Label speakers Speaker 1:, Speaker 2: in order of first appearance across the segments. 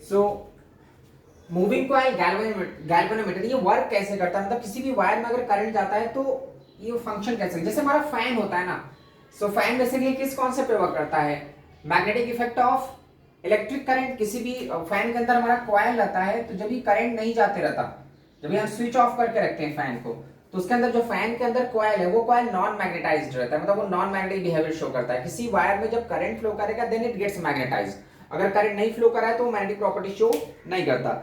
Speaker 1: So moving coil galvanometer ये work कैसे करता है, मतलब किसी भी वायर में अगर करंट जाता है तो ये फंक्शन कैसे, जैसे हमारा फैन होता है ना, सो फैन बेसिकली किस कॉन्सेप्ट पे वर्क करता है, magnetic effect of electric current. किसी भी फैन के अंदर हमारा कॉइल रहता है, तो जब भी करंट नहीं जाते रहता, जब भी हम स्विच ऑफ करके रखते हैं फैन को, तो उसके अंदर जो फैन के अंदर कॉइल है वो कॉइल नॉन मैग्नेटाइज्ड रहता है, मतलब वो नॉन मैग्नेटिक बिहेवियर शो करता है। किसी वायर में जब करंट फ्लो करेगा देन इट गेट्स मैग्नेटाइज्ड, अगर करंट नहीं फ्लो कर रहा है तो वो मैग्नेटिक प्रॉपर्टी शो नहीं करता।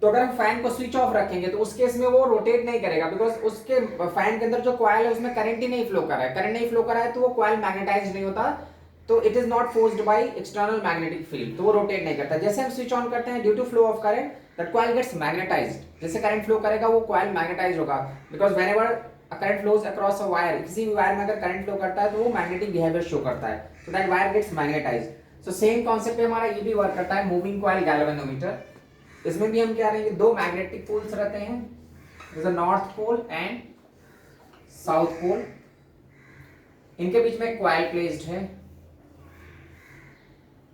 Speaker 1: तो अगर हम फैन को स्विच ऑफ रखेंगे तो उस केस में वो रोटेट नहीं करेगा, बिकॉज उसके फैन के अंदर जो कॉइल है उसमें करंट ही नहीं फ्लो कर रहा है, करंट नहीं फ्लो कर रहा है तो वो कॉइल मैग्नेटाइज नहीं होता, तो it is not forced by external magnetic field, तो वो रोटेट नहीं करता। जैसे हम स्विच ऑन करते हैं, due to flow of current that coil gets magnetized, जैसे करंट फ्लो करेगा वो कॉइल मैग्नेटाइज होगा, because whenever current flows across a wire, किसी भी वायर में अगर करंट फ्लो करता है तो वो मैग्नेटिक बिहेवियर शो करता है, so that wire gets magnetized. So same concept पे हमारा ये भी वर्क करता है, मूविंग कॉइल गैल्वेनोमीटर। इसमें भी हम क्या रहेंगे, दो मैग्नेटिक पोल्स रहते हैं, जैसे north pole and south pole, इनके बीच में कॉइल प्लेस्ड है,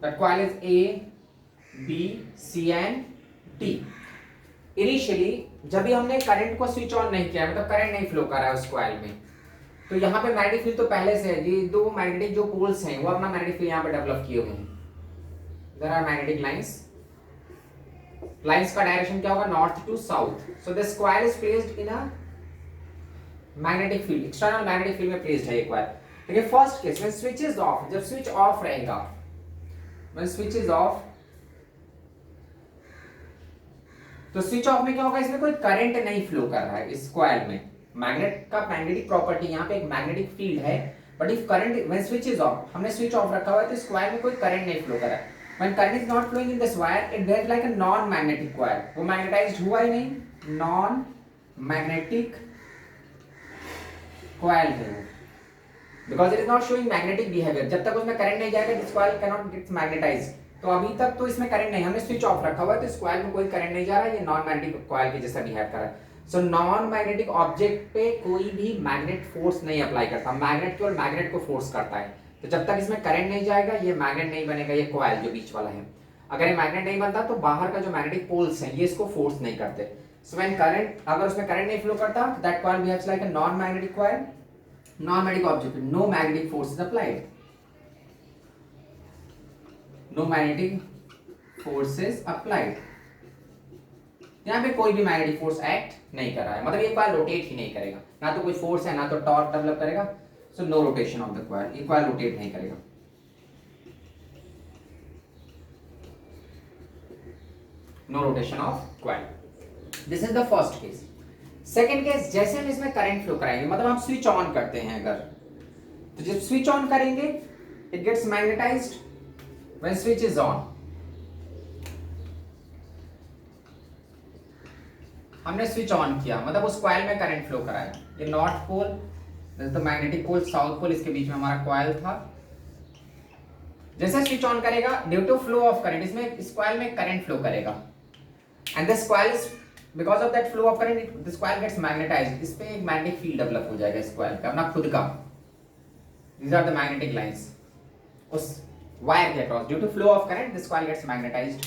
Speaker 1: that coil is A B C and D. Initially जब भी हमने करंट को स्विच ऑन नहीं किया, मतलब करंट नहीं फ्लो कर रहा है उस कॉइल में, तो यहाँ पे मैग्नेटिक फील्ड तो पहले से है, ये दो मैग्नेटिक जो पोल्स हैं वो अपना मैग्नेटिक फील्ड यहाँ पे डेवलप किए हुए हैं, there are magnetic lines, lines का डायरेक्शन क्या होगा, north to south. So this coil is placed in a magnetic field, external magnetic field में प्लेस्ड है ये कॉइल। देखिए first case when switch is off, जब स्विच ऑफ रहेगा, when switch is off, तो स्विच ऑफ में क्या होगा, इसमें कोई करंट नहीं फ्लो कर रहा है इस कॉइल में, मैग्नेट का मैग्नेटिक प्रॉपर्टी, यहाँ पे एक मैग्नेटिक फील्ड है, but if current when switch is of, हमने स्विच ऑफ रखा हुआ है तो इस कॉइल में कोई करंट नहीं फ्लो कर रहा है। When current is not flowing in this wire, it behaves like a non-magnetic coil. वो मैग्नेटाइज्ड हुआ ही नहीं, नॉन मैग्नेटिक कॉइल है वो, because it is not showing magnetic behaviour. जब तक उसमें करंट नहीं जाएगा this coil can not gate magnetised. तो अभी तक तो इसमें करंट नहीं, हमने स्विच ऑफ रखा हुआ है तो इस कॉइल में कोई करंट नहीं जा रहा है, ये नॉन मैग्नेटिक कॉइल के जैसा बिहेव कर रहा है। सो नॉन मैग्नेटिक ऑब्जेक्ट पे कोई भी मैग्नेट फोर्स नहीं अप्लाई करता, मैग्नेट केवल मैग्नेट को फोर्स करता है। तो जब तक इसमें करंट नहीं जाएगा ये मैग्नेट नहीं बनेगा, ये कॉइल जो बीच वाला है। अगर ये मैग्नेट नहीं बनता तो बाहर का जो मैग्नेटिक पोल्स हैं ये इसको फोर्स नहीं करते। सो व्हेन करंट, अगर उसमें करंट नहीं फ्लो करता that coil behaves like a non magnetic coil, non magnetic object, no magnetic force is applied, no magnetic forces applied, यहाँ पे कोई भी मैग्नेटिक फोर्स एक्ट नहीं कर रहा है, मतलब ये कॉइल रोटेट ही नहीं करेगा, ना तो कोई फोर्स है ना तो टॉर्क डेवलप करेगा, so no rotation of the coil, ये कॉइल रोटेट नहीं करेगा। No rotation of coil, this is the first case. Second case, जैसे हम इसमें करंट फ्लो कराएंगे, मतलब हम स्विच ऑन करते हैं अगर, तो जब स्विच ऑन करेंगे it gets magnetized when switch is on. हमने स्विच ऑन किया मतलब उस कॉइल में करंट फ्लो कराया, ये north pole, this is the magnetic pole, south pole, इसके बीच में हमारा कॉइल था। जैसे स्विच ऑन करेगा due to flow of current, इसमें इस कॉइल में करंट फ्लो करेगा and this coil is, because of that flow of current this coil gets magnetised, इस पे एक मैग्नेटिक फील्ड डेवलप हो जाएगा इस कॉइल पे अपना खुद का। These are the magnetic lines उस वायर के across, due to flow of current this coil gets magnetized.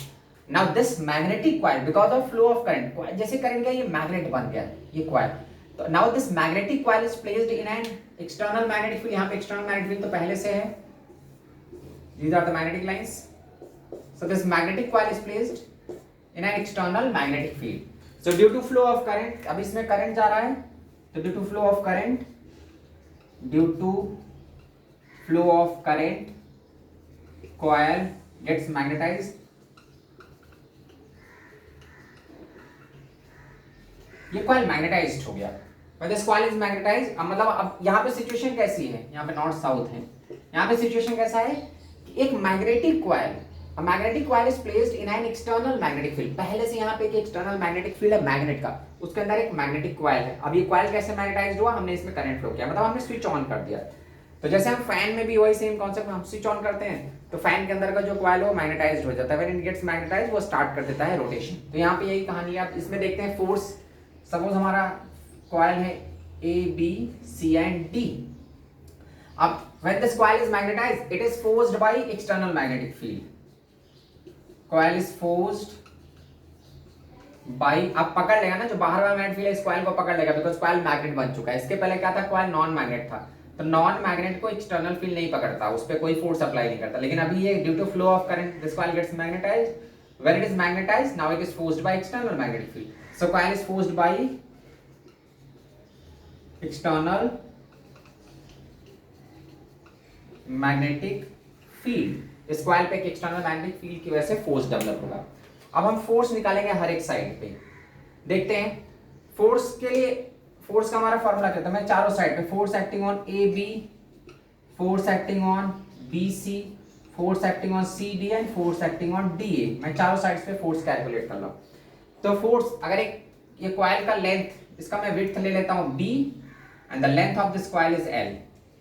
Speaker 1: Now this magnetic coil because of flow of current, जैसे करंट गया ये मैग्नेट बन गया ये कॉइल, तो now this magnetic coil is placed in an external magnetic field, यहाँ पे external magnetic field तो पहले से है, these are the magnetic lines, so this magnetic coil is placed in an external magnetic field, so due to flow of current, अब इसमें current जा रहा है तो due to flow of current, due to flow of current coil gets magnetized, ये coil magnetised हो गया, but this coil is magnetized। अब मतलब अब यहाँ पे सिचुएशन कैसी है, यहाँ पे नॉर्थ साउथ है, यहाँ पे सिचुएशन कैसा है, एक magnetic coil, a magnetic coil is placed in an external magnetic field, पहले से यहाँ पे एक एक्सटर्नल मैग्नेटिक फील्ड है मैग्नेट का, उसके अंदर एक मैग्नेटिक कॉइल है। अब ये कॉइल कैसे मैग्नेटाइज्ड हुआ, हमने इसमें करंट फ्लो किया, मतलब हमने स्विच ऑन कर दिया। तो जैसे हम फैन में भी वही सेम कॉन्सेप्ट, हम स्विच ऑन करते हैं तो फैन के अंदर का जो कॉइल है वो मैग्नेटाइज्ड हो जाता है, व्हेन इट गेट्स मैग्नेटाइज्ड वो स्टार्ट कर देता है रोटेशन। तो यहाँ पे यही कहानी है। आप इसमें देखते हैं फोर्स, सपोज हमारा कॉइल है A B C and D, अब when this coil is magnetized it is forced by external magnetic field, coil is forced by, अब पकड़ लेगा ना जो बाहर वाला मैग्नेट फील्ड है, इस कॉइल को पकड़ लेगा बिकॉज कॉइल मैग्नेट बन चुका है। इसके पहले क्या था, कॉइल नॉन मैग्नेट था, तो नॉन मैग्नेट को एक्सटर्नल फील्ड नहीं पकड़ता, उस पर कोई फोर्स अप्लाई नहीं करता। लेकिन अभी ये due to flow of current this coil gets magnetized, when it is magnetized now it is forced by external magnetic field. So coil is forced by external magnetic field. इस coil पे एक external magnetic field की वजह से force develop होगा। अब हम force निकालेंगे हर एक साइड पे, देखते हैं फोर्स के लिए। फोर्स का हमारा फॉर्मूला क्या था, मैं चारों साइड पे force acting on A B, force acting on B C, force acting on C D and force acting on D A, मैं चारों साइड्स पे फोर्स कैलकुलेट कर रहा हूं। तो फोर्स अगर एक ये कॉइल का लेंथ, इसका मैं विड्थ ले लेता हूं b and the length of this coil is l।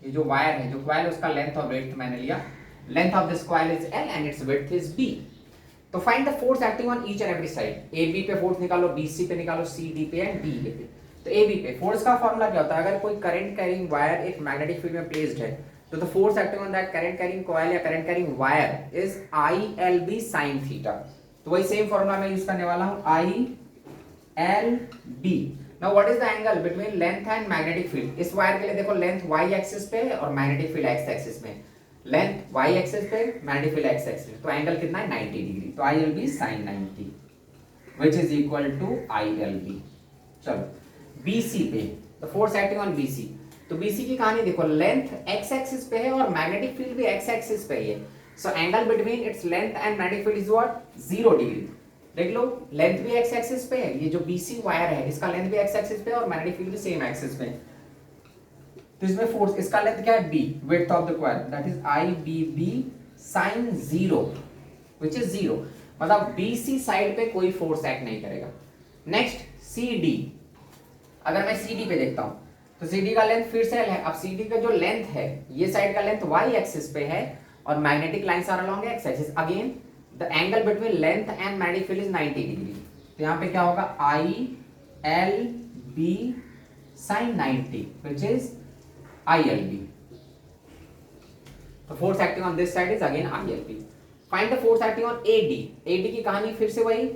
Speaker 1: ये जो वायर है, जो कॉइल, उसका लेंथ और विड्थ मैंने लिया, length of this coil is l and its width is b। तो find the force acting on each and every side. A B पे फोर्स निकालो, बी सी पे निकालो, सी डी पे एंड डी ए पे। तो ए बी पे force का फॉर्मूला क्या होता है, अगर कोई करंट कैरिंग वायर एक मैग्नेटिक फील्ड में प्लेस्ड है तो the force acting on that current carrying coil या current carrying wire is I L B sine theta. तो वही सेम फॉर्मूला मैं यूज करने वाला हूं, I L B. Now what is the angle between length and magnetic field. इस वायर के लिए देखो लेंथ वाई एक्सिस पे है और मैग्नेटिक फील्ड एक्स एक्सिस में। लेंथ y एक्सिस पे, मैग्नेटिक फील्ड x एक्सिस, तो एंगल कितना है 90 डिग्री। तो I L B sine 90 which is equal to I L B. चलो BC पे, तो फोर्स एक्टिंग ऑन BC, तो BC की कहानी देखो, लेंथ x एक्सिस पे है और मैग्नेटिक फील्ड भी x एक्सिस पे ही है। So angle between its length and magnetic field is what, 0 degree. देख लो लेंथ भी x एक्सिस पे है, ये जो BC वायर है इसका लेंथ भी x एक्सिस पे है और मैग्नेटिक फील्ड भी सेम एक्सिस पे है। तो इसमें फोर्स, इसका लेंथ क्या है b, width of the coil, that is I B B sine 0 which is 0, मतलब BC साइड पे कोई फोर्स एक्ट नहीं करेगा। नेक्स्ट CD, अगर मैं CD पे देखता हूं तो CD का लेंथ फिर से L है। अब CD का जो लेंथ है, ये साइड का लेंथ y एक्सिस पे है और magnetic lines are along x axis. Again the angle between length and magnetic field is 90 degree. तो यहां पे क्या होगा, I L B sine 90 which is ILB. The force acting on this side is again ILB. Find the force acting on AD. AD की कहानी फिर से वही,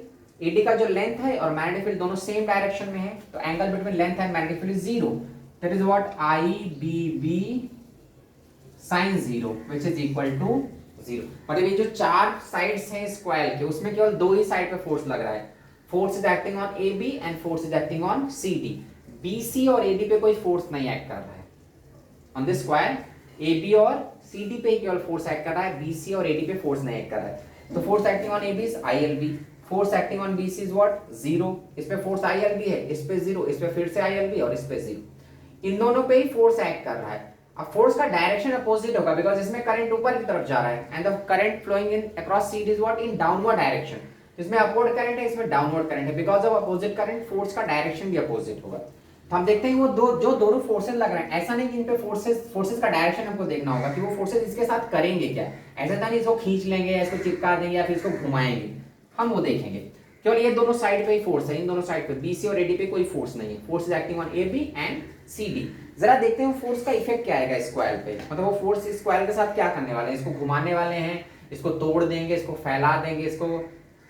Speaker 1: AD का जो लेंथ है और मैग्नेटिक फील्ड दोनों सेम डायरेक्शन में है, तो angle between length and magnetic field is 0, that is what IBB sin 0 which is equal to 0। मतलब ये जो चार साइड्स हैं इस कॉइल के, उसमें केवल दो ही साइड पे फोर्स लग रहा है। Force is acting on AB and force is acting on CD। BC और AD पे कोई फोर्स नहीं एक्ट कर रहा है ऑन दिस कॉइल। AB और CD पे केवल फोर्स एक्ट कर रहा है, BC और AD पे फोर्स नहीं एक्ट कर रहा है। तो force acting on AB is ILB, force acting on BC is what, 0। इस पे फोर्स ILB है, इस पे 0, इस पे फिर से ILB और इस पे 0। इन दोनों पे ही फोर्स एक्ट कर रहा है। अब फोर्स का डायरेक्शन अपोजिट होगा बिकॉज इसमें करंट ऊपर की तरफ जा रहा है and the current flowing in across CD is what, in downward direction. इसमें अपवर्ड करंट है, इसमें डाउनवर्ड करंट है, because of opposite current force का डायरेक्शन भी अपोजिट होगा। तो हम देखते हैं वो दोनों फोर्सेस लग रहे हैं, ऐसा नहीं कि इन पे फोर्सेस का डायरेक्शन हमको देखना होगा कि वो फोर्सेस इसके साथ करेंगे क्या। ऐसा नहीं इसको खींच लेंगे या इसको चिपका देंगे या फिर इसको घुमाएंगे, हम वो देखेंगे। केवल ये दोनों साइड पे ही फोर्स है, इन दोनों साइड पे BC और AD पे कोई फोर्स नहीं है। Force is acting on AB and CD। जरा देखते हैं फोर्स का इफेक्ट क्या आएगा इस कॉइल पे, मतलब वो फोर्स इस कॉइल के साथ क्या करने वाले हैं, इसको घुमाने वाले हैं, इसको तोड़ देंगे, इसको फैला देंगे, इसको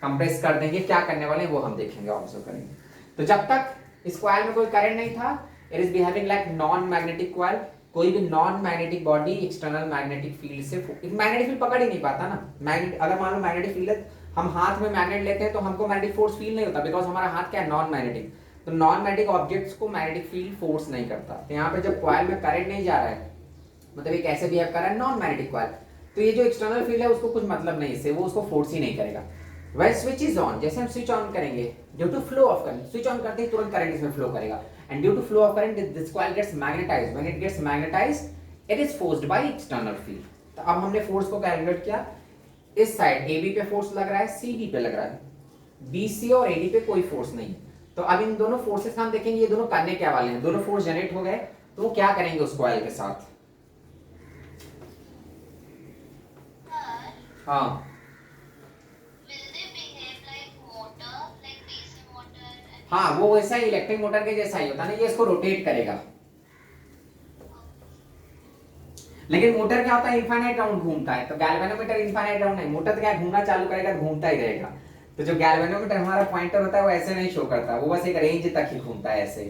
Speaker 1: कंप्रेस कर देंगे, क्या करने वाले हैं वो हम देखेंगे, ऑब्जर्व करेंगे। तो जब तक इस कॉइल में कोई करंट नहीं था, it is behaving like non magnetic coil. कोई भी non magnetic body external magnetic field से, मैग्नेटिक फील्ड पकड़ ही नहीं पाता ना। मैग्नेट, अगर मान लो मैग्नेटिक फील्ड है, हम हाथ में मैग्नेट लेते हैं तो हमको मैग्नेटिक फोर्स फील नहीं होता बिकॉज हमारा हाथ क्या है, नॉन मैग्नेटिक। तो नॉन मैग्नेटिक ऑब्जेक्ट्स को मैग्नेटिक फील्ड फोर्स नहीं करता। तो यहाँ पे जब कॉइल में करंट नहीं जा रहा है, मतलब ये कैसे बिहेव कर रहा है, नॉन मैग्नेटिक कॉइल, तो ये जो एक्सटर्नल फील्ड है उसको कुछ मतलब नहीं इससे, वो उसको फोर्स ही नहीं करेगा। When switch is on, जैसे हम स्विच ऑन करेंगे, due to flow of current, switch on करते ही तुरंत करंट इसमें फ्लो करेगा and due to flow of current this coil gets magnetized. When it gets magnetized it is forced by external field. तो अब हमने force को कैलकुलेट किया, इस साइड AB पे फोर्स लग रहा है, CD पे लग रहा है, BC और AD पे कोई फोर्स नहीं। तो अब इन दोनों फोर्सेस हम देखेंगे, ये दोनों करने क्या वाले हैं। दोनों फोर्स जनरेट हो गए तो वो क्या करेंगे उस कॉइल के साथ। हाँ, हाँ वो वैसा ही इलेक्ट्रिक मोटर के जैसा ही होता है ना, ये इसको रोटेट करेगा। लेकिन मोटर क्या होता है, इनफाइनाइट राउंड घूमता है। तो गैल्वेनोमीटर इनफाइनाइट राउंड नहीं, मोटर तो क्या घूमना चालू करेगा तो घूमता ही रहेगा। तो जो गैल्वेनोमीटर हमारा पॉइंटर होता है वो ऐसे नहीं शो करता, वो बस एक रेंज तक ही घूमता है ऐसे।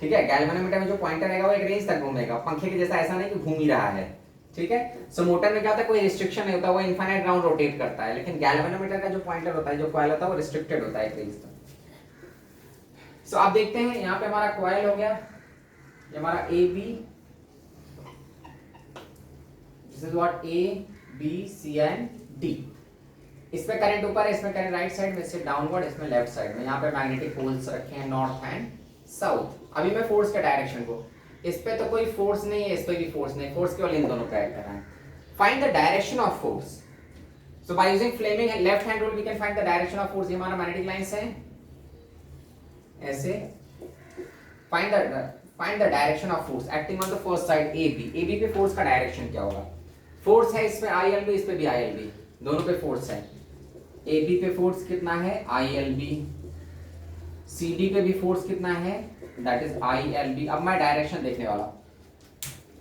Speaker 1: ठीक है, गैल्वेनोमीटर में जो पॉइंटर रहेगा वो एक रेंज तक घूमेगा, पंखे के जैसा ऐसा नहीं कि घूम ही रहा है। ठीक है, सो मोटर में क्या होता है, कोई रिस्ट्रिक्शन नहीं होता, वो इनफाइनाइट राउंड रोटेट करता है। लेकिन गैल्वेनोमीटर का जो पॉइंटर होता है, जो कॉइल होता है, वो रिस्ट्रिक्टेड होता है एक रेंज तक। सो आप देखते हैं यहाँ पे हमारा कॉइल हो गया, ये हमारा A B, this is what A B C and D. इसमें करंट ऊपर है, इसमें करंट राइट साइड में, इससे डाउनवर्ड, इसमें लेफ्ट साइड में। यहाँ पे मैग्नेटिक पोल्स रखे हैं नॉर्थ एंड साउथ। अभी मैं फोर्स के डायरेक्शन को, इस पे तो कोई फोर्स नहीं है, इस पे भी फोर्स नहीं, फोर्स केवल इन दोनों पे ऐड कर रहा है। Find the direction of force. So by using Fleming and left hand rule we can find the direction of force. ये हमारा मैग्नेटिक लाइंस है ऐसे। Find the direction of force acting on the first side A B. A B पे force का direction क्या होगा? Force है इसमें आई एल बी, इस पे भी आई एल बी, दोनों पे फोर्स है। ए बी पे फोर्स कितना है? I L B. C D पे भी फोर्स कितना है? That is I L B. अब मैं डायरेक्शन देखने वाला,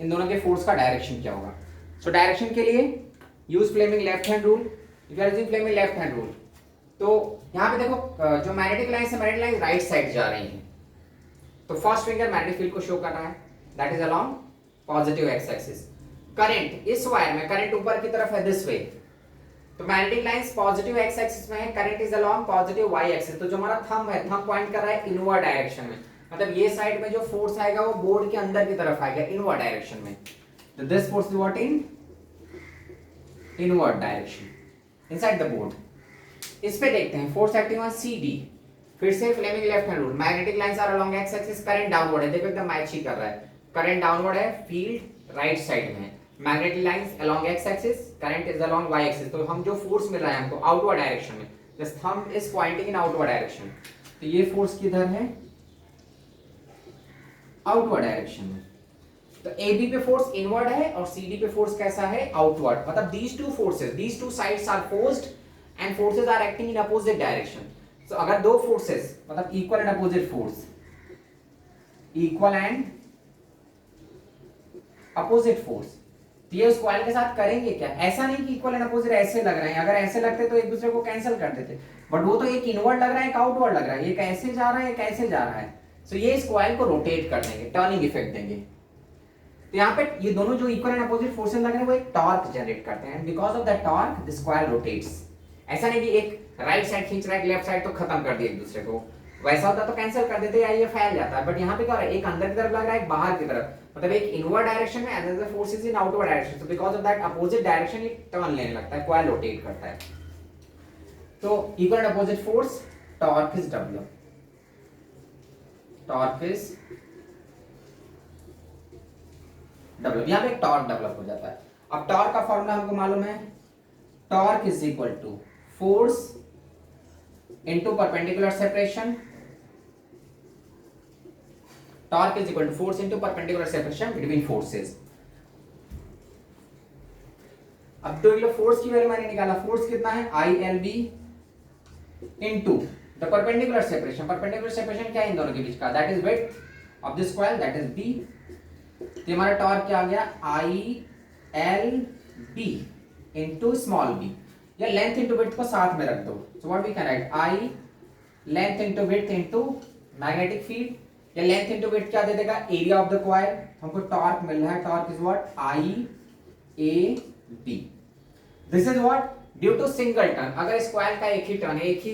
Speaker 1: इन दोनों के फोर्स का डायरेक्शन क्या होगा। सो डायरेक्शन के लिए use Fleming left hand rule. If you are using Fleming left hand rule, तो यहाँ पे देखो जो मैग्नेटिक लाइन है, मैग्नेटिक लाइन राइट साइड जा रही है। तो फर्स्ट फिंगर मैग्नेटिक फील्ड को शो कर रहा है, that is along positive X axis. Current इस वायर में, करंट ऊपर की तरफ है दिस वे, तो magnetic lines positive X axis में है, current is along positive Y axis. तो जो हमारा थंब है, थंब पॉइंट कर रहा है इनवर्ड डायरेक्शन में, मतलब ये साइड में जो फोर्स आएगा वो बोर्ड के अंदर की तरफ आएगा, इनवर्ड डायरेक्शन में। तो this force is what? In inward direction, inside the board. इस पे देखते हैं force acting on C D. फिर से Fleming left hand rule, magnetic lines are along X axis, current downward है, देखो एकदम मैच ही कर रहा है। करंट डाउनवर्ड है, फील्ड राइट साइड में है, magnetic lines along X axis, current is along Y axis. तो हम जो फोर्स मिल रहा है हमको आउटवर्ड डायरेक्शन में, this thumb is pointing in outward direction. तो ये फोर्स किधर है? आउटवर्ड डायरेक्शन में। तो ए बी पे फोर्स इनवर्ड है और सी डी पे फोर्स कैसा है? आउटवर्ड। मतलब these two forces, these two sides are forced and forces are acting in opposite direction. तो अगर दो फोर्सेस मतलब equal and opposite force, equal and opposite force, तो ये उस कॉइल के साथ करेंगे क्या? ऐसा नहीं कि इक्वल एंड अपोजिट ऐसे लग रहे हैं, अगर ऐसे लगते तो एक दूसरे को कैंसिल कर देते, बट वो तो एक इनवर्ड लग रहा है, एक आउटवर्ड लग रहा है, ये कैसे जा रहा है, कैसे जा रहा है। सो ये इस कॉइल को रोटेट कर देंगे, टर्निंग इफेक्ट देंगे। तो यहाँ पे ये दोनों जो इक्वल एंड अपोजिट फोर्सेस लग रहे हैं वो एक टॉर्क जनरेट करते हैं, because of that torque this coil rotates. ऐसा नहीं कि एक राइट साइड खींच रहा है, लेफ्ट साइड तो खत्म कर दिया एक दूसरे को, वैसा होता तो कैंसिल कर देते या ये फैल जाता है। बट यहाँ पे क्या हो रहा है, एक अंदर की तरफ लग रहा है, एक बाहर की तरफ, मतलब एक इनवर्ड डायरेक्शन में, another force is in outward direction. तो because of that opposite direction ये टर्न लेने लगता है, कॉइल रोटेट करता है। तो equal and opposite force, torque is W, torque is W. यहाँ पे एक टॉर्क डेवलप हो जाता है। अब टॉर्क का फॉर्मूला हमको मालूम है, torque is equal to force into perpendicular separation, torque is equal to force into perpendicular separation between forces. अब तो ये फोर्स की वैल्यू मैंने निकाला, फोर्स कितना है? I L B into the perpendicular separation. Perpendicular separation क्या है इन दोनों के बीच का? That is width of this coil, that is B. तो हमारा टॉर्क क्या आ गया? I L B into small B, या लेंथ इनटू विड्थ को साथ में रख दो। So what we can write, I length into width into magnetic field, या लेंथ इनटू विड्थ क्या दे देगा? Area of the coil. हमको टॉर्क मिल रहा है, torque is what? I A B. This is what? Due to single turn. अगर इस कॉइल का एक ही टर्न है, एक ही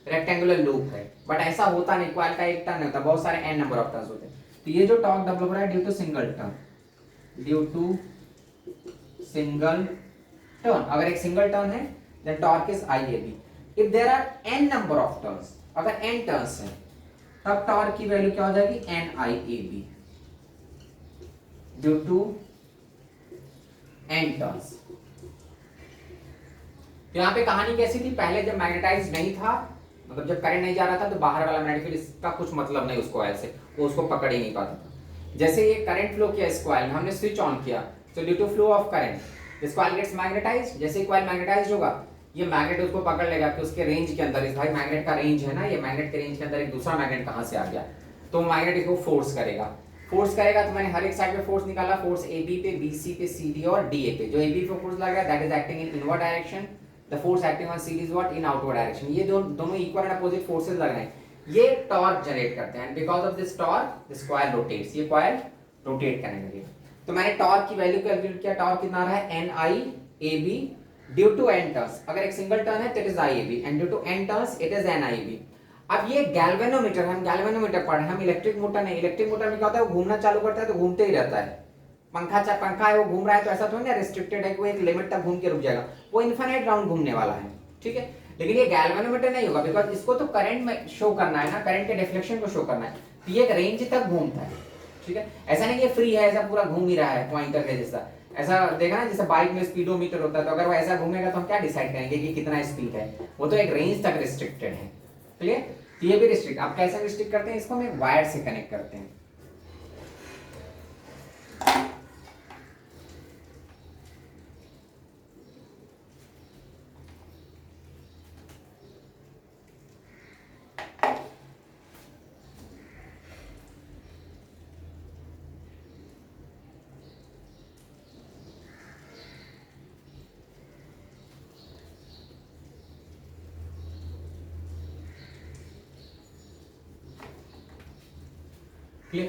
Speaker 1: रेक्टेंगुलर लूप है, बट ऐसा होता नहीं, कॉइल का एक टर्न होता, बहुत सारे एन नंबर ऑफ टर्न्स होते हैं। तो ये जो टॉर्क डेवलप हो रहा है due to single turn, due to single turn. अगर एक सिंगल टर्न है then torque is I A B. If there are N number of turns, अगर एन टर्न्स हैं तब टॉर्क की वैल्यू क्या हो जाएगी? N I A B, due to N turns. यहाँ पे कहानी कैसी थी? पहले जब मैग्नेटाइज नहीं था, मतलब जब करंट नहीं जा रहा था, तो बाहर वाला मैग्नेटिक फील्ड इसका कुछ मतलब नहीं उस कॉइल से, वो उसको पकड़ ही नहीं पाता था। जैसे ये करंट फ्लो किया इस कॉइल में, हमने स्विच ऑन किया, so due to flow of current this coil gets magnetized. जैसे कॉइल मैग्नेटाइज्ड होगा, ये मैग्नेट उसको पकड़ लेगा कि उसके रेंज के अंदर, इस भाई मैग्नेट का रेंज है ना, ये मैग्नेट के रेंज के अंदर एक दूसरा मैग्नेट कहां से आ गया, तो मैग्नेट इसको फोर्स करेगा। फोर्स करेगा तो मैंने हर एक साइड पे फोर्स निकाला, फोर्स ए बी पे, बी सी पे, सी डी और डी ए पे। जो ए बी पे फोर्स लग रहा है that is acting in inward direction, the force acting on C D is what, in outward direction. ये दोनों इक्वल एंड अपोजिट फोर्सेस लग रहे हैं, ये टॉर्क जनरेट करते हैं, and because of this torque this coil rotates, ये coil rotate करने लगे। तो मैंने टॉर्क की वैल्यू कैलकुलेट किया, टॉर्क कितना रहा है N I A B due to N turns. अगर एक सिंगल टर्न है तो it is I A B, and due to N turns it is N I B. अब ये गैल्वेनोमीटर, हम गैल्वेनोमीटर पढ़ रहे हैं, हम इलेक्ट्रिक मोटर नहीं। इलेक्ट्रिक मोटर में क्या होता है, वो घूमना चालू करता है तो घूमते ही रहता है। पंखा है वो घूम रहा है तो ऐसा थोड़ी ना रिस्ट्रिक्टेड है कि वो एक लिमिट तक घूम के रुक जाएगा, वो इनफाइनाइट राउंड घूमने वाला है, ठीक है। लेकिन ये गैल्वेनोमीटर नहीं होगा, बिकॉज इसको तो करंट में शो करना है ना, करंट के डिफ्लेक्शन को शो करना है, तो ये एक रेंज तक घूमता है, ठीक है। ऐसा नहीं ये फ्री है, ऐसा पूरा घूम ही रहा है पॉइंटर के जैसा। ऐसा देखा ना जैसे बाइक में स्पीडोमीटर होता है, तो अगर वो ऐसा घूमेगा तो हम क्या डिसाइड करेंगे कि कितना स्पीड है, वो तो एक रेंज तक रिस्ट्रिक्टेड है, क्लियर। ये भी रिस्ट्रिक्ट, आप कैसे रिस्ट्रिक्ट करते हैं इसको, हम एक वायर से कनेक्ट करते हैं।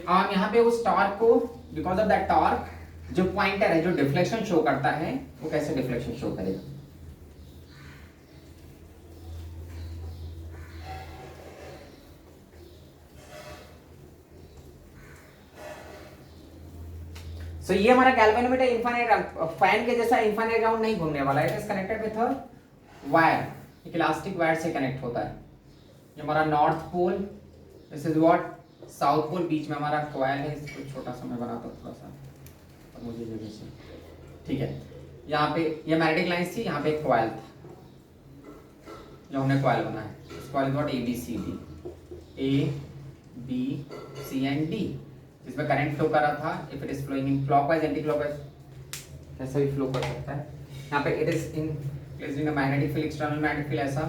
Speaker 1: हम यहाँ पे उस टॉर्क को, बिकॉज ऑफ दैट टॉर्क, जो पॉइंटर है जो डिफ्लेक्शन शो करता है, वो कैसे डिफ्लेक्शन शो करेगा। सो ये हमारा गैल्वेनोमीटर इनफाइनाइट, फैन के जैसा इनफाइनाइट राउंड नहीं घूमने वाला है, it is connected with a wire, एक इलास्टिक वायर से कनेक्ट होता है। ये हमारा north pole, this is what south pole, बीच में हमारा कॉइल है, इसको छोटा सा मैं बनाता हूँ थोड़ा सा, और मुझे जगह से, ठीक है। यहाँ पे ये मैग्नेटिक लाइंस थी, यहाँ पे एक कॉइल था, जो हमने कॉइल बनाया, इस coil what A B C D, A B C and D, जिसमें करंट फ्लो कर रहा था। If it is flowing in clockwise anti clockwise, कैसे भी फ्लो कर सकता है। यहाँ पे it is in placed in a magnetic field, external magnetic field, ऐसा।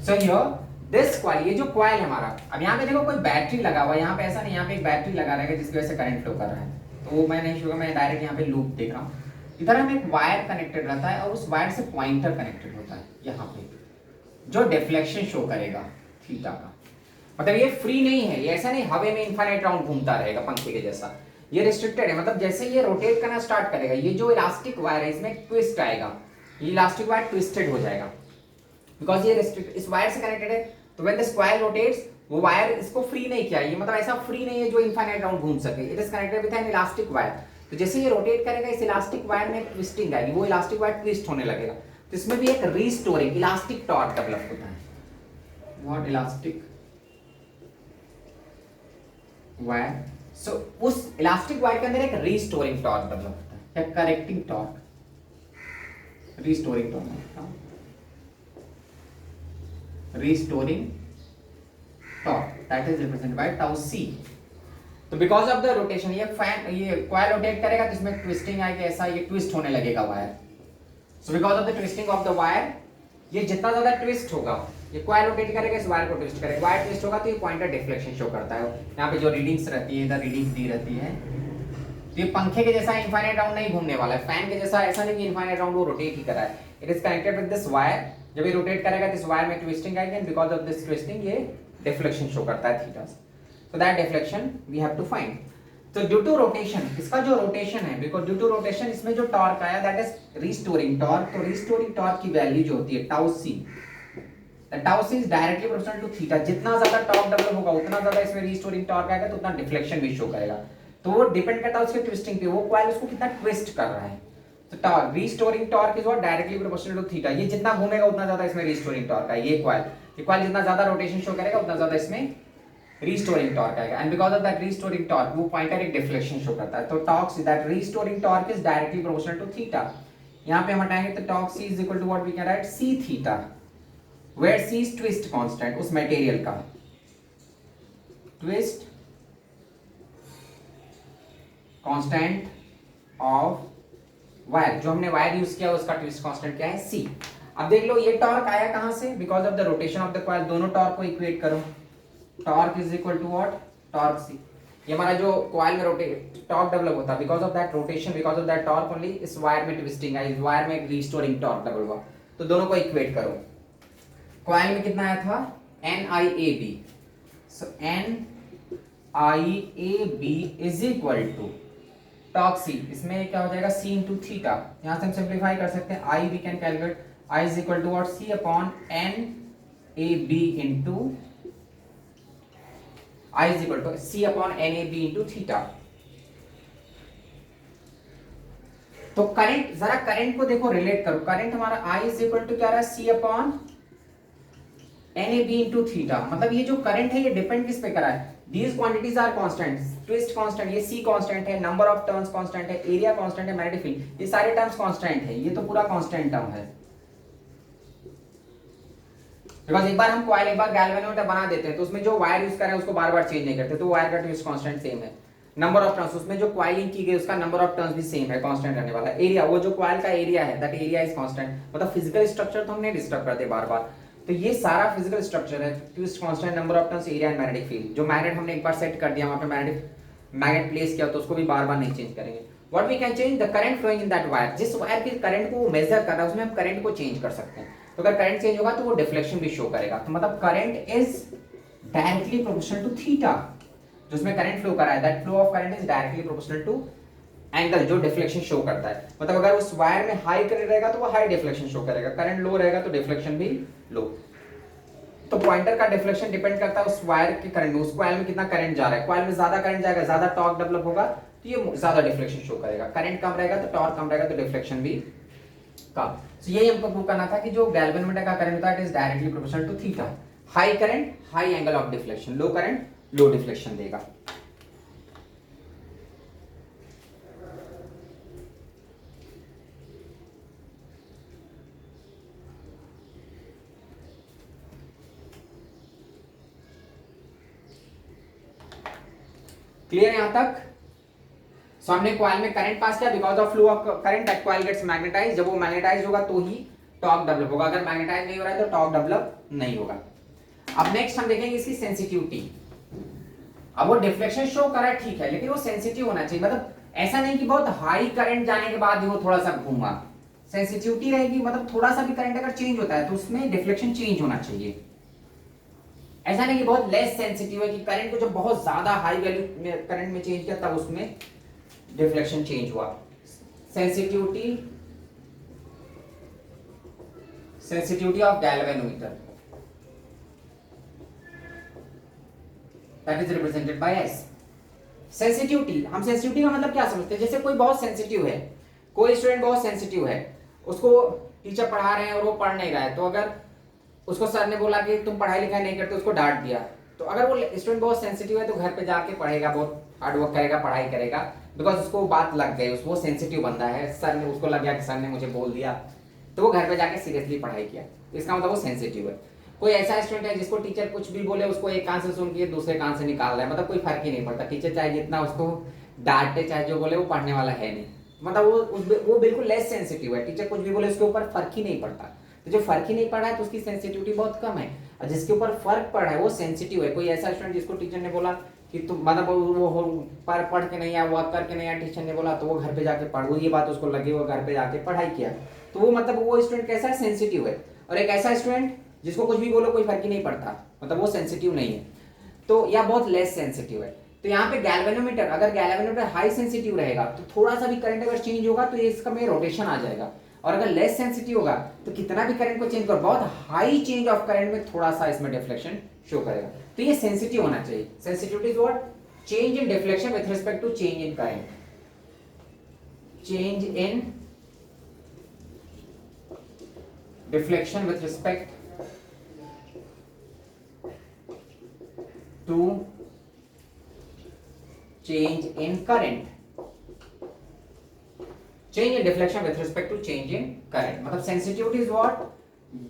Speaker 1: सो हियर दिस कॉइल, ये जो कॉइल है हमारा, अब यहाँ पे देखो कोई बैटरी लगा हुआ है, यहाँ पे ऐसा नहीं, यहाँ पे एक बैटरी लगा रहेगा जिसकी वजह से करंट फ्लो कर रहा है, तो वो मैं नहीं शो, मैं डायरेक्ट यहाँ पे लूप देख रहा हूँ। इधर हम एक वायर कनेक्टेड रहता है और उस वायर से पॉइंटर कनेक्टेड होता है यहाँ पे, जो डिफ्लेक्शन शो करेगा थीटा का। मतलब ये फ्री नहीं है, ये ऐसा नहीं हवा में इनफाइनाइट राउंड घूमता रहेगा पंखे के जैसा, ये रिस्ट्रिक्टेड है। मतलब जैसे ये रोटेट करना स्टार्ट करेगा, ये जो इलास्टिक वायर है इसमें ट्विस्ट आएगा, ये इलास्टिक वायर ट्विस्टेड हो जाएगा, बिकॉज ये रिस्ट्रिक्ट इस वायर से कनेक्टेड है। तो व्हेन दिस कॉइल रोटेट्स, वो वायर इसको फ्री नहीं किया, ये मतलब ऐसा फ्री नहीं है जो इनफाइनाइट राउंड घूम सके, it is connected with N elastic wire. तो जैसे ये रोटेट करेगा, इस इलास्टिक वायर में ट्विस्टिंग आएगी, वो इलास्टिक वायर ट्विस्ट होने लगेगा, तो इसमें भी एक रीस्टोरिंग इलास्टिक टॉर्क डेवलप होता है। व्हाट इलास्टिक वायर, सो उस इलास्टिक वायर के अंदर एक रीस्टोरिंग टॉर्क डेवलप होता है, या correcting torque, restoring torque, restoring torque that is represented by tau c। तो बिकॉज ऑफ द रोटेशन, ये फैन, ये कॉइल रोटेट करेगा तो इसमें ट्विस्टिंग आएगी, ऐसा ये ट्विस्ट होने लगेगा wire. So because of the twisting of the wire, ये जितना ज्यादा ट्विस्ट होगा, ये कॉइल रोटेट करेगा, इस वायर को ट्विस्ट करेगा, वायर ट्विस्ट होगा तो ये पॉइंटर डिफ्लेक्शन शो करता है। यहाँ पे जो रीडिंग्स रहती है, इधर रीडिंग्स दी रहती है, तो ये पंखे के जैसा इनफाइनाइट राउंड नहीं घूमने वाला है, फैन के जैसा ऐसा नहीं कि इनफाइनाइट राउंड वो रोटेट ही कर रहा है। It is connected with this wire, जब ये रोटेट करेगा तो इस वायर में ट्विस्टिंग आएगी, and because of this twisting ये डिफ्लेक्शन शो करता है theta. So that deflection we have to find. तो ड्यू टू रोटेशन, इसका जो रोटेशन है, बिकॉज ड्यू टू रोटेशन इसमें जो टॉर्क आया दैट इज रीस्टोरिंग टॉर्क। तो रीस्टोरिंग टॉर्क की वैल्यू जो होती है tau C, the tau C is directly proportional to theta. जितना ज्यादा टॉर्क डेवलप होगा उतना ज्यादा इसमें रीस्टोरिंग टॉर्क आएगा, तो उतना डिफ्लेक्शन भी शो करेगा। तो वो डिपेंड करता है उसके ट्विस्टिंग पे, वो कॉइल उसको कितना ट्विस्ट कर रहा है। तो torque, restoring torque is what directly proportional to theta. ये जितना घूमेगा उतना ज्यादा इसमें रीस्टोरिंग टॉर्क है। ये कॉइल जितना ज्यादा रोटेशन शो करेगा उतना ज्यादा इसमें रीस्टोरिंग टॉर्क आएगा, and because of that restoring torque वो पॉइंटर एक डिफ्लेक्शन शो करता है। तो torque C, that restoring torque is directly proportional to theta. यहां पे हम हटाएंगे तो torque C is equal to what we can write C theta, where C is twist constant, उस मटेरियल का ट्विस्ट कांस्टेंट ऑफ वायर, जो हमने wire use किया उसका ट्विस्ट कांस्टेंट क्या है सी। अब देख लो ये टॉर्क आया कहां से, because of the rotation of the coil. दोनों टॉर्क को इक्वेट करो, torque is equal to what torque C, ये हमारा जो कॉइल में रोटेट टॉर्क डेवलप होता है, because of that rotation, because of that torque only इस वायर में ट्विस्टिंग है, इस वायर में रिस्टोरिंग टॉर्क डेवलप हुआ। तो दोनों को इक्वेट करो, कॉइल में कितना आया था NIAB, so NIAB is equal to torque C, इसमें क्या हो जाएगा C इंटू थीटा, यहां से हम सिंप्लीफाई कर सकते हैं, I we can calculate I is equal to what C upon NAB into I is equal to C upon NAB into theta. तो करंट, जरा करंट को देखो, रिलेट करो, करंट हमारा I इज इक्वल टू क्या रहा है C upon NAB into theta, मतलब ये जो करंट है ये डिपेंड किस पे करा है, these quantities are constant, twist constant, ये C कांस्टेंट है, नंबर ऑफ टर्न्स कांस्टेंट है, एरिया कांस्टेंट है, मैग्नेटिक फील्ड, ये सारे टर्म्स कांस्टेंट है, ये तो पूरा कांस्टेंट टर्म है। बिकॉज एक बार हम कॉइल, एक बार गैल्वेनोमीटर बना देते हैं तो उसमें जो वायर यूज कर रहे हैं उसको बार बार चेंज नहीं करते, तो वायर का ट्विस्ट कांस्टेंट सेम है। नंबर ऑफ टर्न्स, उसमें जो कॉइलिंग की गई उसका नंबर ऑफ टर्न्स भी सेम है, कांस्टेंट रहने वाला। एरिया, वो जो कॉइल का एरिया है दैट एरिया इज कांस्टेंट, मतलब फिजिकल स्ट्रक्चर तो हम नहीं डिस्टर्ब करते बार बार, तो ये सारा फिजिकल स्ट्रक्चर है, twist constant, number of turns, area and magnetic field. जो मैग्नेट हमने एक बार सेट कर दिया, वहां पे मैग्नेट प्लेस किया तो उसको भी बार बार नहीं चेंज करेंगे। What we can change the current flowing in that wire, जिस वायर के करंट को मेजर कर रहा है उसमें हम करंट को चेंज कर सकते हैं। तो अगर करंट चेंज होगा तो वो डिफ्लेक्शन भी शो करेगा, तो मतलब current is directly proportional to theta, जिसमें करंट फ्लो कर रहा है, that flow of current is directly proportional to angle जो डिफ्लेक्शन शो करता है। मतलब अगर उस वायर में हाई करंट रहेगा तो वो हाई डिफ्लेक्शन शो करेगा, करंट लो रहेगा तो डिफ्लेक्शन भी लो। तो पॉइंटर का डिफ्लेक्शन डिपेंड करता है उस वायर के करंट में, उस कॉइल में कितना करंट जा रहा है। कॉइल में ज्यादा करंट जाएगा, ज्यादा टॉर्क डेवलप होगा तो ये ज्यादा डिफ्लेक्शन शो करेगा, करंट कम रहेगा तो टॉर्क कम रहेगा तो डिफ्लेक्शन भी कम। तो यही हमको प्रूव करना था कि जो गैल्वेनोमीटर का करंट होता है it is directly proportional to theta, high current high angle of deflection, low current low deflection देगा। क्लियर यहां तक? सो हमने कॉइल में करंट पास किया, because of flow of current that coil gets magnetize, जब वो मैग्नेटाइज होगा तो ही टॉर्क डेवलप होगा, अगर मैग्नेटाइज नहीं हो रहा है तो टॉर्क डेवलप नहीं होगा। अब नेक्स्ट हम देखेंगे इसकी सेंसिटिविटी। अब वो डिफ्लेक्शन शो कर रहा है ठीक है, लेकिन वो सेंसिटिव होना चाहिए, मतलब ऐसा नहीं कि बहुत हाई करंट जाने के बाद ही वो थोड़ा सा घूमा, सेंसिटिविटी रहेगी, मतलब थोड़ा सा भी करंट अगर चेंज होता है तो उसमें डिफ्लेक्शन चेंज होना चाहिए। ऐसा नहीं कि बहुत लेस सेंसिटिव है कि करंट को जब बहुत ज्यादा हाई वैल्यू में करंट में चेंज किया तब उसमें डिफ्लेक्शन चेंज हुआ। Sensitivity of galvanometer that is represented by S. Sensitivity, हम सेंसिटिविटी का मतलब क्या समझते हैं, जैसे कोई बहुत सेंसिटिव है, कोई स्टूडेंट बहुत सेंसिटिव है, उसको टीचर पढ़ा रहे हैं और वो पढ़ नहीं रहा है, तो अगर उसको सर ने बोला कि तुम पढ़ाई लिखाई नहीं करते, उसको डांट दिया, तो अगर वो स्टूडेंट बहुत सेंसिटिव है तो घर पे जाके पढ़ेगा, बहुत हार्ड वर्क करेगा, पढ़ाई करेगा, बिकॉज उसको बात लग गई, उसको सेंसिटिव बंदा है, सर ने उसको लग गया कि सर ने मुझे बोल दिया, तो वो घर पे जाके सीरियसली पढ़ाई किया, इसका मतलब वो सेंसिटिव है। कोई ऐसा स्टूडेंट है जिसको टीचर कुछ भी बोले उसको एक कान से सुन के दूसरे कान से निकाल रहा है, मतलब कोई फर्क ही नहीं पड़ता, टीचर चाहे जितना उसको डांटे चाहे जो बोले वो पढ़ने वाला है नहीं, मतलब वो बिल्कुल लेस सेंसिटिव है, टीचर कुछ भी बोले उसके ऊपर फर्क ही नहीं पड़ता। तो जो फर्क ही नहीं पड़ा है तो उसकी सेंसिटिविटी बहुत कम है, और जिसके ऊपर फर्क पड़ा है वो सेंसिटिव है। कोई ऐसा स्टूडेंट जिसको टीचर ने बोला कि तुम मतलब वो पढ़ के नहीं आया, वर्क करके नहीं आया, टीचर ने बोला तो वो घर पे जाके पढ़, ये बात उसको लगी, वो घर पे जाके पढ़ाई किया, तो वो मतलब वो स्टूडेंट कैसा है, सेंसिटिव है। और एक ऐसा स्टूडेंट जिसको कुछ भी बोलो कोई फर्क ही नहीं पड़ता, मतलब वो सेंसिटिव नहीं है, तो या बहुत लेस सेंसिटिव है। तो यहाँ पे गैल्वेनोमीटर, अगर गैल्वेनोमीटर हाई सेंसिटिव रहेगा तो थोड़ा सा भी करंट अगर चेंज होगा तो ये इसका में रोटेशन आ जाएगा, और अगर लेस सेंसिटिव होगा तो कितना भी करंट को चेंज करो, बहुत हाई चेंज ऑफ करंट में थोड़ा सा इसमें डिफ्लेक्शन शो करेगा। तो ये सेंसिटिव होना चाहिए। Sensitivity is what, change in deflection with respect to change in current, change in deflection with respect to change in current, change in deflection with respect to change in current, मतलब sensitivity is what,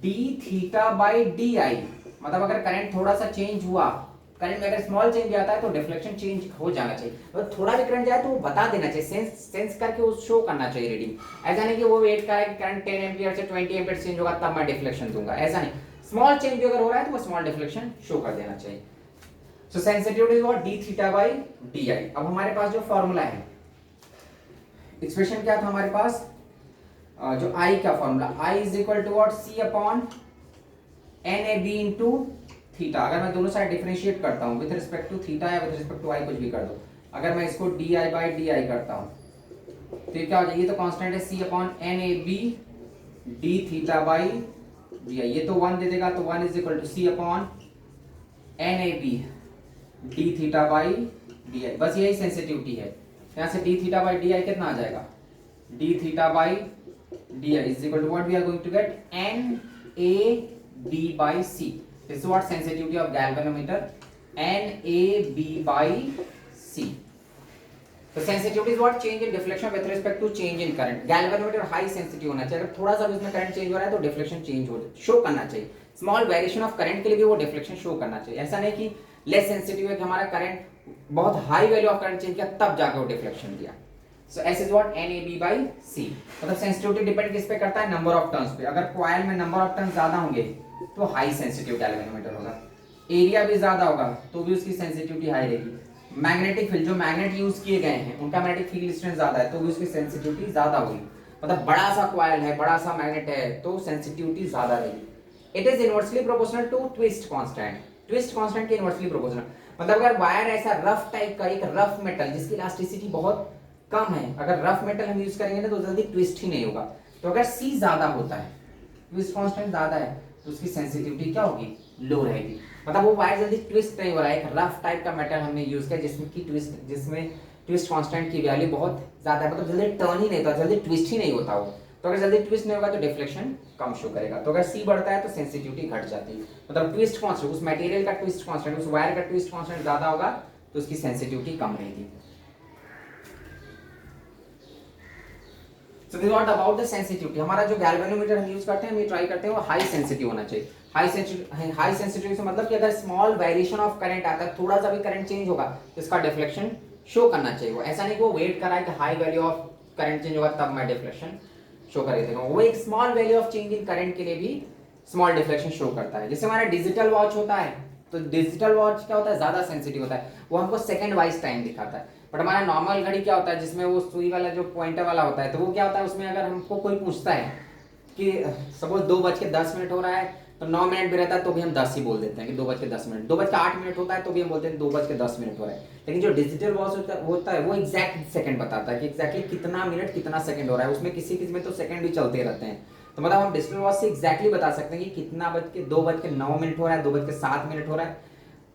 Speaker 1: d theta by di, मतलब अगर current थोड़ा सा change हुआ, current में अगर small change आता है तो डिफ्लेक्शन चेंज हो जाना चाहिए, और थोड़ा भी करंट जाए तो वो बता देना चाहिए, सेंस करके वो शो करना चाहिए रीडिंग। ऐसा नहीं कि वो वेट का है कि करंट 10 एम्पीयर से 20 एम्पीयर चेंज होगा तब मैं डिफ्लेक्शन दूंगा, ऐसा नहीं, स्मॉल चेंज भी अगर हो रहा है तो वो स्मॉल डिफ्लेक्शन शो कर देना चाहिए। So sensitivity is what D theta by D I. अब हमारे पास जो फॉर्मूला है, एक्सप्रेशन क्या था हमारे पास, जो आई का formula, I is equal to what C upon N A B into theta. अगर मैं दोनों साइड डिफरेंशिएट करता हूँ विद रिस्पेक्ट टू थीटा या विद रिस्पेक्ट टू आई, कुछ भी कर दो, अगर मैं इसको D I by D I करता हूँ तो ये क्या हो जाएगी, ये तो कांस्टेंट है C upon N A B D theta by D I, ये तो 1 दे देगा, तो 1 is equal to C upon N A B D theta by D I. बस यही सेंसिटिविटी है। यहाँ से D theta by D I कितना आ जाएगा, D theta by D I is equal to what we are going to get N A B by C. This is what sensitivity of galvanometer, N A B by C. तो sensitivity is what change in deflection with respect to change in current. Galvanometer high sensitive होना चाहिए, अगर थोड़ा सा भी उसमें current change हो रहा है तो डिफ्लेक्शन चेंज हो शो करना चाहिए। स्मॉल वेरिएशन ऑफ करंट के लिए भी वो डिफ्लेक्शन शो करना चाहिए। ऐसा नहीं कि लेस सेंसिटिव है कि हमारा करंट बहुत high value of current change किया तब जाकर वो डिफ्लेक्शन दिया। So S is what N A B by C. मतलब सेंसिटिविटी डिपेंड किस पे करता है, नंबर ऑफ टर्न्स पे। अगर कॉइल में नंबर ऑफ टर्न्स ज्यादा होंगे तो हाई सेंसिटिव गैल्वेनोमीटर होगा, एरिया भी ज्यादा होगा तो भी उसकी सेंसिटिविटी हाई रहेगी। मैग्नेटिक फील्ड, जो मैग्नेट यूज किए गए हैं उनका मैग्नेटिक फील्ड स्ट्रेंथ ज्यादा है तो भी उसकी सेंसिटिविटी ज्यादा होगी। मतलब बड़ा सा कॉइल है, बड़ा सा मैग्नेट है तो सेंसिटिविटी ज्यादा रहेगी। It is inversely proportional to twist constant. Twist constant के इनवर्सली प्रोपोर्शनल। मतलब अगर वायर ऐसा रफ टाइप का, एक रफ मेटल जिसकी इलास्टिसिटी बहुत कम है, अगर रफ मेटल हम यूज करेंगे ना तो जल्दी ट्विस्ट ही नहीं होगा। तो अगर सी ज्यादा होता है, ट्विस्ट कांस्टेंट ज्यादा है, तो उसकी सेंसिटिविटी क्या होगी, लो रहेगी। मतलब वो वायर जल्दी ट्विस्ट नहीं हो रहा है, एक रफ टाइप का मेटल हमने यूज किया जिसमें ट्विस्ट कांस्टेंट की वैल्यू बहुत ज्यादा है, मतलब जल्दी टर्न ही नहीं होता, जल्दी ट्विस्ट ही नहीं होता वो। तो अगर जल्दी ट्विस्ट नहीं होगा तो डिफ्लेक्शन कम शो करेगा। तो अगर सी बढ़ता है तो सेंसिटिविटी घट जाती है। मतलब ट्विस्ट कांस्टेंट, उस मटेरियल का ट्विस्ट कांस्टेंट, उस वायर का ट्विस्ट कांस्टेंट ज्यादा होगा तो उसकी सेंसिटिविटी कम रहेगी। So this is what about the sensitivity। हमारा जो गैल्वेनोमीटर हम यूज करते हैं, हम ये ट्राई करते हैं वो हाई सेंसिटिव होना चाहिए। हाई सेंसिटिव से मतलब कि अगर स्मॉल वेरिएशन ऑफ करंट आता है, थोड़ा सा भी करंट चेंज होगा तो इसका डिफ्लेक्शन शो करना चाहिए। वो ऐसा नहीं कि वो वेट कर रहा है कि high value of current change होगा तब मैं डिफ्लेक्शन शो कर देता हूँ। वो एक small value of change in current के लिए भी स्मॉल डिफ्लेक्शन शो करता है। जैसे हमारा डिजिटल वॉच होता है, तो डिजिटल वॉच क्या होता है, ज्यादा सेंसिटिव होता है, वो हमको सेकंड वाइज टाइम दिखाता है। बट हमारा नॉर्मल घड़ी क्या होता है, जिसमें वो सुई वाला जो पॉइंटर वाला होता है, तो वो क्या होता है, उसमें अगर हमको कोई पूछता है कि सपोज 2:10 हो रहा है तो 9 मिनट भी रहता है तो भी हम 10 ही बोल देते हैं कि 2:10। 2:08 होता है तो भी हम बोलते हैं 2:10 हो रहा है। लेकिन जो डिजिटल वॉच होता है वो एग्जैक्ट सेकंड बताता है कि एग्जैक्टली कितना मिनट कितना सेकंड हो रहा है। उसमें किसी में तो सेकंड भी चलते रहते हैं। तो मतलब हम डिजिटल वॉच से एग्जैक्टली बता सकते हैं कि कितना 2:09 हो रहा है, 2:07 हो रहा है।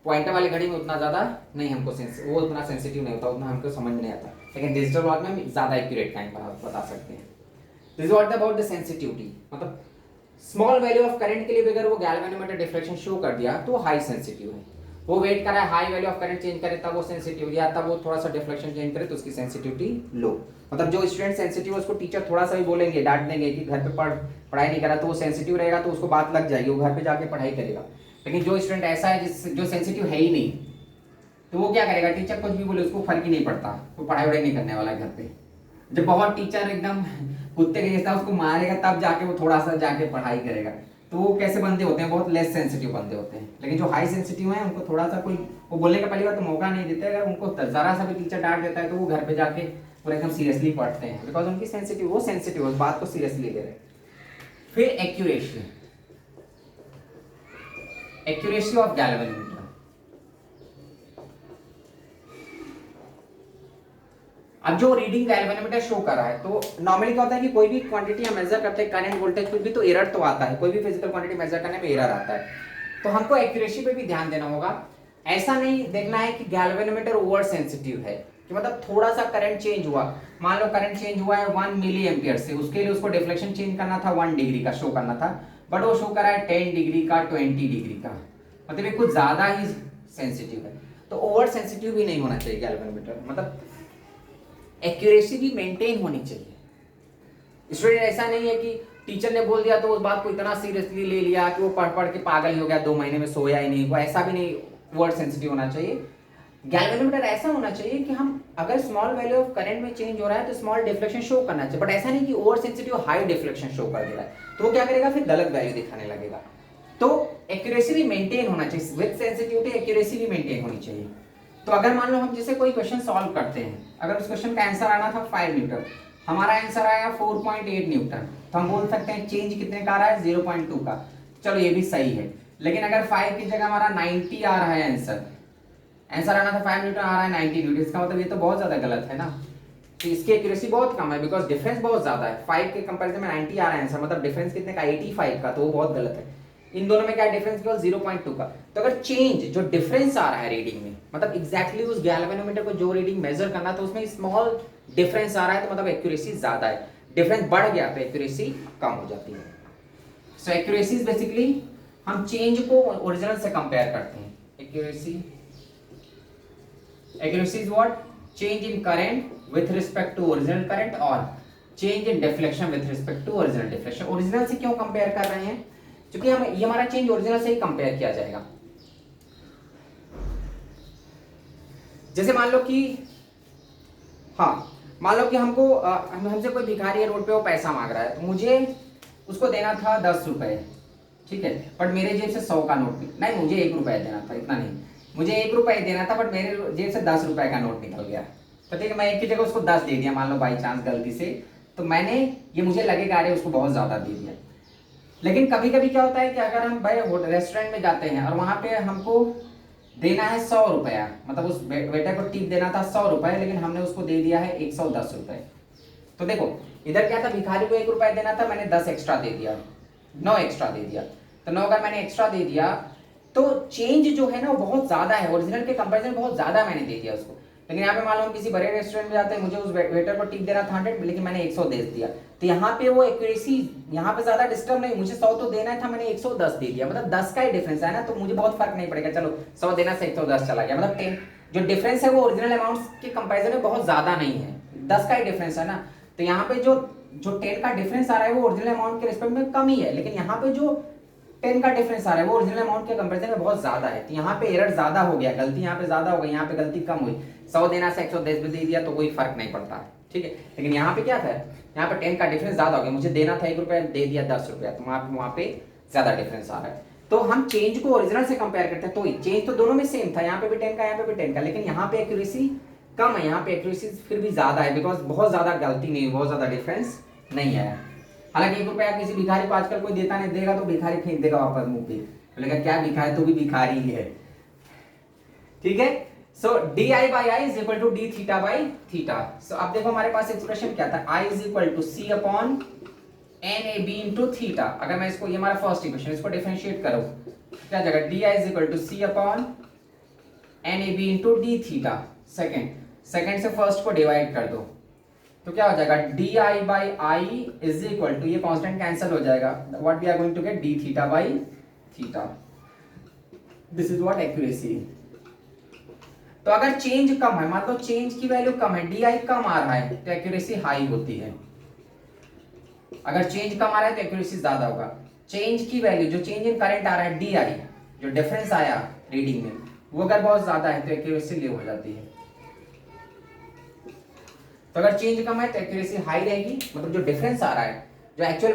Speaker 1: पॉइंटर वाली घड़ी में उतना ज्यादा नहीं हमको वो उतना सेंसिटिव नहीं होता, उतना हमको समझ नहीं आता। लेकिन डिजिटल वॉच में हम ज्यादा एक्यूरेट टाइम बता सकते हैं। This is what about the sensitivity. मतलब स्मॉल वैल्यू ऑफ करंट के लिए भी अगर वो गैल्वेनोमीटर डिफ्लेक्शन शो कर दिया तो हाई सेंसिटिव है। वो वेट कर रहा है high value of current change करे तब वो सेंसिटिव, या तब वो थोड़ा सा डिफ्लेक्शन चेंज करे तो उसकी सेंसिटिविटी लो। मतलब जो स्टूडेंट सेंसिटिव है उसको टीचर थोड़ा सा भी बोलेंगे, डांट देंगे कि घर पे पढ़ाई नहीं करा, तो वो सेंसिटिव रहेगा तो उसको बात लग जाएगी, वो घर पे जाके पढ़ाई करेगा। लेकिन जो स्टूडेंट ऐसा है जो सेंसिटिव है ही नहीं, तो वो क्या करेगा, टीचर कुछ भी बोले उसको फर्क ही नहीं पड़ता, वो पढ़ाई वढ़ाई नहीं करने वाला है घर पे। जब बहुत टीचर एकदम कुत्ते के जैसा उसको मारेगा तब जाके वो थोड़ा सा जाके पढ़ाई करेगा। तो वो कैसे बंदे होते हैं, बहुत लेस सेंसिटिव बंदे होते हैं। लेकिन जो हाई सेंसिटिव हैं उनको थोड़ा सा कोई वो बोलने का पहली बार तो मौका नहीं देते। अगर उनको जरा सा भी टीचर डांट देता है तो वो घर पे जाके पूरा एकदम सीरियसली पढ़ते हैं, बिकॉज उनकी सेंसिटिव, वो सेंसिटिव उस बात को सीरियसली ले रहे हैं। फिर एक्यूरेसी, एक्यूरेसी ऑफ गैल्वेनोमीटर। अब जो रीडिंग गैल्वेनोमीटर शो कर रहा है, तो नॉर्मली क्या होता है कि कोई भी क्वांटिटी हम मेजर करते हैं, करंट वोल्टेज कुछ भी, तो एरर तो आता है, कोई भी फिजिकल क्वांटिटी मेजर करने में एरर आता है। तो हमको एक्यूरेसी पे भी ध्यान देना होगा। ऐसा नहीं देखना है कि गैल्वेनोमीटर ओवर सेंसिटिव है, कि मतलब थोड़ा सा करंट चेंज हुआ, मान लो करंट चेंज हुआ है 1 मिली एम्पियर से, उसके लिए उसको डिफ्लेक्शन चेंज करना था 1 डिग्री का शो करना था, बट वो शो करा है 10 डिग्री का, 20 डिग्री का, मतलब ये कुछ ज्यादा ही सेंसिटिव है। तो ओवर सेंसिटिव भी नहीं होना चाहिए गैल्वेनोमीटर, मतलब एक्यूरेसी भी मेंटेन होनी चाहिए। स्टूडेंट ऐसा नहीं है कि टीचर ने बोल दिया तो उस बात को इतना सीरियसली ले लिया कि वो पढ़ पढ़ के पागल हो गया, 2 महीने में सोया ही नहीं, वो ऐसा भी नहीं वर्ड सेंसिटिव होना चाहिए। गैल्वेनोमीटर ऐसा होना चाहिए कि हम अगर स्मॉल वैल्यू ऑफ करंट में चेंज हो रहा है तो स्मॉल डिफ्लेक्शन शो करना चाहिए, बट ऐसा नहीं कि over sensitive high deflection show कर दे रहा है, तो वो क्या करेगा, फिर गलत वैल्यू दिखाने लगेगा। तो एक्यूरेसी भी मेंटेन होना चाहिए, विद सेंसिटिविटी एक्यूरेसी भी मेंटेन होनी चाहिए। तो अगर मान लो हम जैसे कोई क्वेश्चन सॉल्व करते हैं, अगर उस क्वेश्चन का आंसर आना था 5 न्यूटन, हमारा आंसर आया 4.8 न्यूटन, तो हम बोल सकते हैं चेंज कितने का आ रहा है, 0.2 का। चलो ये भी सही है। लेकिन अगर 5 की जगह हमारा 90 आ रहा है आंसर आना था 5 न्यूटन, आ रहा है 90 न्यूटन, इसका मतलब ये तो बहुत ज्यादा गलत है ना। तो इसकी एक्यूरेसी बहुत कम है, बिकॉज डिफरेंस बहुत ज्यादा है। 5 के कंपैरिजन में 90 आ रहा है आंसर, मतलब डिफरेंस कितने का, 85 का, तो वो बहुत गलत है। इन दोनों में क्या डिफरेंस, केवल 0.2 का। तो अगर चेंज जो डिफरेंस आ रहा है रीडिंग में, मतलब एग्जैक्टली उस गैल्वेनोमीटर को जो रीडिंग मेजर करना तो उसमें स्मॉल डिफरेंस आ रहा है, तो मतलब एक्यूरेसी ज्यादा है। डिफरेंस बढ़ गया तो एक्यूरेसी कम हो जाती है। सो एक्यूरेसी इज बेसिकली हम चेंज को ओरिजिनल से कंपेयर करते हैं। Accuracy is what, change in current with respect to original current और change in deflection with respect to original deflection. Original से क्यों कंपेयर कर रहे हैं, क्योंकि हम ये हमारा चेंज ओरिजिनल से ही कंपेयर किया जाएगा। जैसे मान लो कि हमको हमसे कोई भिखारी है रोड पे, वो पैसा मांग रहा है, तो मुझे उसको देना था 10 रुपए, ठीक है, बट मेरे जेब से 100 का नोट नहीं, मुझे 1 रुपया देना था, इतना नहीं, मुझे 1 रुपया देना था, बट मेरे जेब से 10 रुपए का नोट निकल गया। तो ठीक है, मैं एक की जगह उसको 10 दे दिया, मान लो बाई चांस गलती से, तो मैंने ये मुझे लगेगा अरे उसको बहुत ज्यादा दे दिया। लेकिन कभी कभी क्या होता है कि अगर हम भाई रेस्टोरेंट में जाते हैं और वहां पे हमको देना है 100 रुपया, मतलब उस वेटर को टिप देना था 100 रुपए, लेकिन हमने उसको दे दिया है 110 रुपए। तो देखो इधर क्या था, भिखारी को 1 रुपया देना था, मैंने 10 एक्स्ट्रा दे दिया, 9 एक्स्ट्रा दे दिया। तो 9 अगर मैंने एक्स्ट्रा दे दिया तो चेंज जो है ना वो बहुत ज्यादा है, ओरिजिनल के कंपैरिजन बहुत ज्यादा मैंने दे दिया उसको। लेकिन यहाँ पे मान लो हम किसी बड़े रेस्टोरेंट में जाते हैं, मुझे उस वेटर को टिप देना था 100, लेकिन मैंने 100 दे दिया, तो यहाँ पे वो एक्यूरेसी यहाँ पे ज्यादा डिस्टर्ब नहीं, मुझे 100 तो देना था, मैंने 110 दे दिया, मतलब 10 का ही डिफरेंस है ना, तो मुझे बहुत फर्क नहीं पड़ेगा, चलो 100 देना से 110 चला गया, मतलब 10 जो डिफरेंस है वो ओरिजिनल अमाउंट के कंपेरिजन में बहुत ज्यादा नहीं है, 10 का ही डिफरेंस है ना। तो यहाँ पे जो 10 का डिफरेंस आ रहा है वो ओरिजिनल अमाउंट के रिस्पेक्ट में कम ही है, लेकिन यहाँ पे जो 10 का डिफरेंस आ रहा है वो ओरिजिनल अमाउंट के कंपैरिजन में बहुत ज्यादा है। तो यहाँ पे एरर ज्यादा हो गया, गलती यहाँ पे ज्यादा हो गई, यहाँ पे गलती कम हुई, 100 देना से 110 भी दे दिया तो कोई फर्क नहीं पड़ता, ठीक है। लेकिन यहाँ पे क्या था, यहाँ पे 10 का डिफरेंस ज्यादा हो गया, मुझे देना था 1 रुपया, दे दिया 10 रुपया, तो वहां पे ज्यादा डिफरेंस आ रहा है। तो हम चेंज को ओरिजिनल से कंपेयर करते हैं, तो चेंज तो दोनों में सेम था, यहाँ पे भी 10 का, यहाँ पे भी 10 का, लेकिन यहाँ पे एक्यूरेसी कम है, यहाँ पे एक्यूरेसी फिर भी ज्यादा है, बिकॉज बहुत ज्यादा गलती नहीं, बहुत ज्यादा डिफरेंस नहीं है। हालांकि 1 रुपया किसी भिखारी को आजकल कोई देता नहीं, देगा तो भिखारी फेंक देगा वापस मुंह पे, बोलेगा क्या भिखारी, तो भी भिखारी ही है, ठीक है। So D I by I is equal to D theta by theta. So अब देखो हमारे पास एक्सप्रेशन क्या था, I is equal to C upon N A B into theta. अगर मैं इसको, ये हमारा फर्स्ट इक्वेशन, इसको डिफरेंशिएट करो क्या जगह, D I is equal to C upon N A B into D theta. Second से फर्स्ट को डिवाइड कर दो तो क्या हो जाएगा, D I by I is equal to, ये कांस्टेंट कैंसिल हो जाएगा, what we are going to get, D theta by theta. This is what accuracy. तो अगर चेंज कम है, मान लो चेंज की वैल्यू कम है, डी आई कम आ रहा है, तो एक्यूरेसी हाई होती है। अगर चेंज कम आ रहा है तो एक्यूरेसी ज्यादा होगा। चेंज की वैल्यू, जो चेंज इन करंट आ रहा है डी आई, जो डिफरेंस आया रीडिंग में, वो अगर बहुत ज्यादा है तो एक्यूरेसी लो हो जाती है। तो अगर चेंज कम है तो एक्यूरेसी हाई रहेगी, मतलब जो डिफरेंस आ रहा है, जो एक्चुअल